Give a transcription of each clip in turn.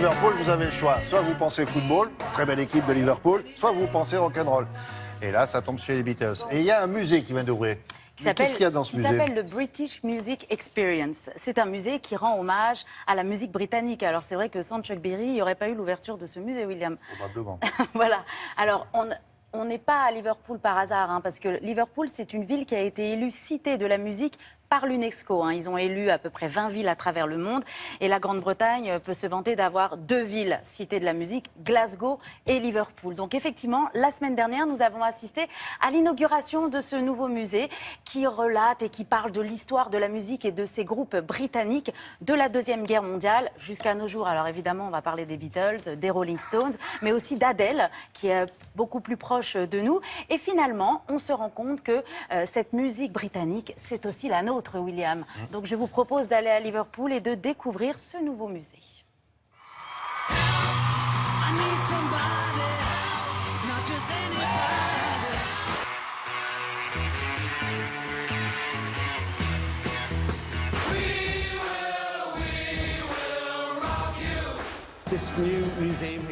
Liverpool, vous avez le choix. Soit vous pensez football, très belle équipe de Liverpool, soit vous pensez rock'n'roll. Et là, ça tombe chez les Beatles. Et il y a un musée qui vient d'ouvrir. Qu'est-ce qu'il y a dans ce musée? Il s'appelle le British Music Experience. C'est un musée qui rend hommage à la musique britannique. Alors c'est vrai que sans Chuck Berry, il n'y aurait pas eu l'ouverture de ce musée, William. Probablement. Voilà. Alors on n'est pas à Liverpool par hasard, hein, parce que Liverpool, c'est une ville qui a été élue cité de la musique par l'UNESCO. Hein. Ils ont élu à peu près 20 villes à travers le monde. Et la Grande-Bretagne peut se vanter d'avoir 2 villes citées de la musique, Glasgow et Liverpool. Donc effectivement, la semaine dernière, nous avons assisté à l'inauguration de ce nouveau musée qui relate et qui parle de l'histoire de la musique et de ces groupes britanniques de la Deuxième Guerre mondiale jusqu'à nos jours. Alors évidemment, on va parler des Beatles, des Rolling Stones, mais aussi d'Adèle, qui est beaucoup plus proche de nous. Et finalement, on se rend compte que cette musique britannique, c'est aussi la nôtre. William. Donc je vous propose d'aller à Liverpool et de découvrir ce nouveau musée.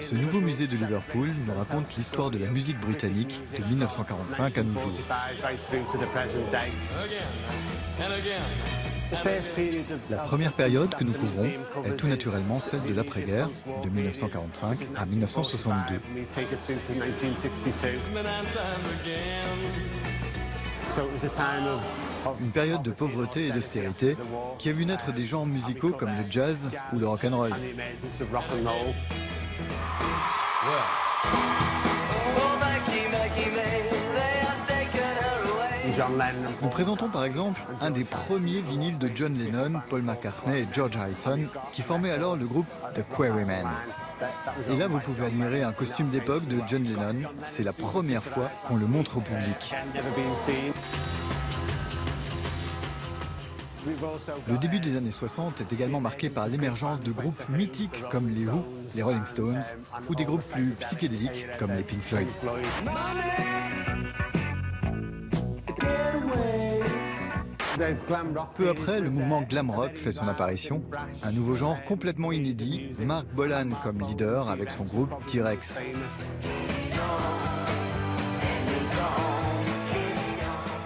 Ce nouveau musée de Liverpool nous raconte l'histoire de la musique britannique de 1945 à nos jours. La première période que nous couvrons est tout naturellement celle de l'après-guerre, de 1945 à 1962. Une période de pauvreté et d'austérité qui a vu naître des genres musicaux comme le jazz ou le rock'n'roll. Nous présentons par exemple un des premiers vinyles de John Lennon, Paul McCartney et George Harrison qui formaient alors le groupe The Quarrymen. Et là, vous pouvez admirer un costume d'époque de John Lennon. C'est la première fois qu'on le montre au public. Le début des années 60 est également marqué par l'émergence de groupes mythiques comme les Who, les Rolling Stones, ou des groupes plus psychédéliques comme les Pink Floyd. Peu après, le mouvement glam rock fait son apparition, un nouveau genre complètement inédit, Mark Bolan comme leader avec son groupe T-Rex.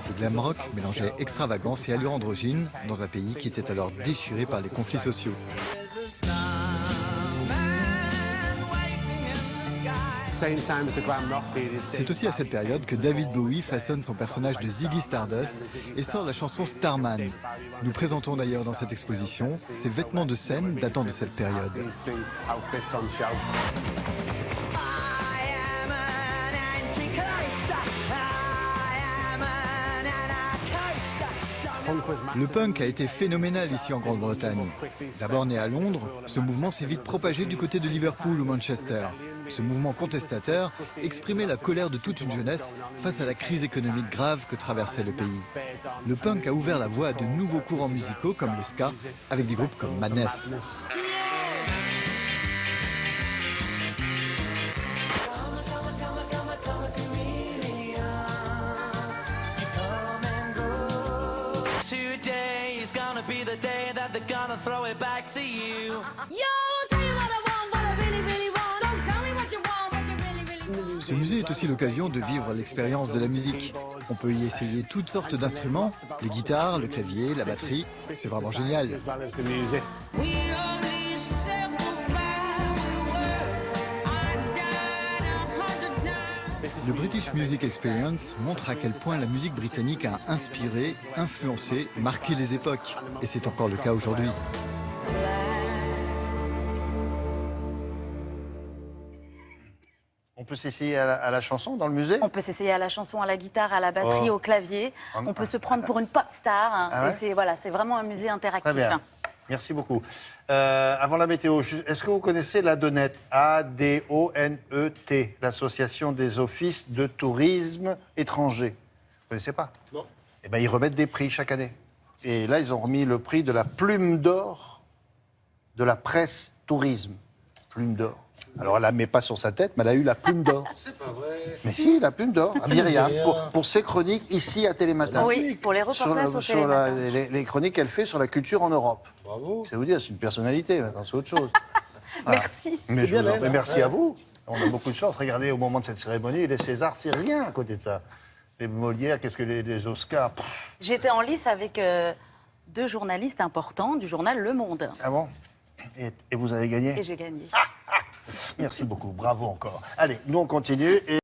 Le glam rock mélangeait extravagance et allure androgyne dans un pays qui était alors déchiré par les conflits sociaux. C'est aussi à cette période que David Bowie façonne son personnage de Ziggy Stardust et sort la chanson Starman. Nous présentons d'ailleurs dans cette exposition ses vêtements de scène datant de cette période. Le punk a été phénoménal ici en Grande-Bretagne. D'abord né à Londres, ce mouvement s'est vite propagé du côté de Liverpool ou Manchester. Ce mouvement contestataire exprimait la colère de toute une jeunesse face à la crise économique grave que traversait le pays. Le punk a ouvert la voie à de nouveaux courants musicaux comme le ska, avec des groupes comme Madness. Ce musée est aussi l'occasion de vivre l'expérience de la musique. On peut y essayer toutes sortes d'instruments, les guitares, le clavier, la batterie. C'est vraiment génial. Le British Music Experience montre à quel point la musique britannique a inspiré, influencé, marqué les époques. Et c'est encore le cas aujourd'hui. On peut s'essayer à la chanson dans le musée? On peut s'essayer à la chanson, à la guitare, à la batterie, au clavier. On peut se prendre pour une pop star. Hein. Ah ouais? C'est vraiment un musée interactif. Très bien. Merci beaucoup. Avant la météo, est-ce que vous connaissez l'ADONET, A-D-O-N-E-T, l'Association des offices de tourisme étrangers? Vous ne connaissez pas? Non. Eh bien, ils remettent des prix chaque année. Et là, ils ont remis le prix de la plume d'or de la presse tourisme. Plume d'or. Alors, elle ne la met pas sur sa tête, mais elle a eu la plume d'or. C'est pas vrai. Mais si, la plume d'or, à Myriam, pour ses chroniques ici à Télématin. Oui, pour les reportages au sur Télématin. les chroniques qu'elle fait sur la culture en Europe. Bravo. C'est vous dire, c'est une personnalité, maintenant, c'est autre chose. Merci. Mais, C'est bien, mais merci à vous. On a beaucoup de chance. Regardez, au moment de cette cérémonie, les Césars, c'est rien à côté de ça. Les Molières, qu'est-ce que les Oscars? J'étais en lice avec 2 journalistes importants du journal Le Monde. Ah bon? Et vous avez gagné? Et j'ai gagné. Merci beaucoup. Bravo encore. Allez, nous on continue.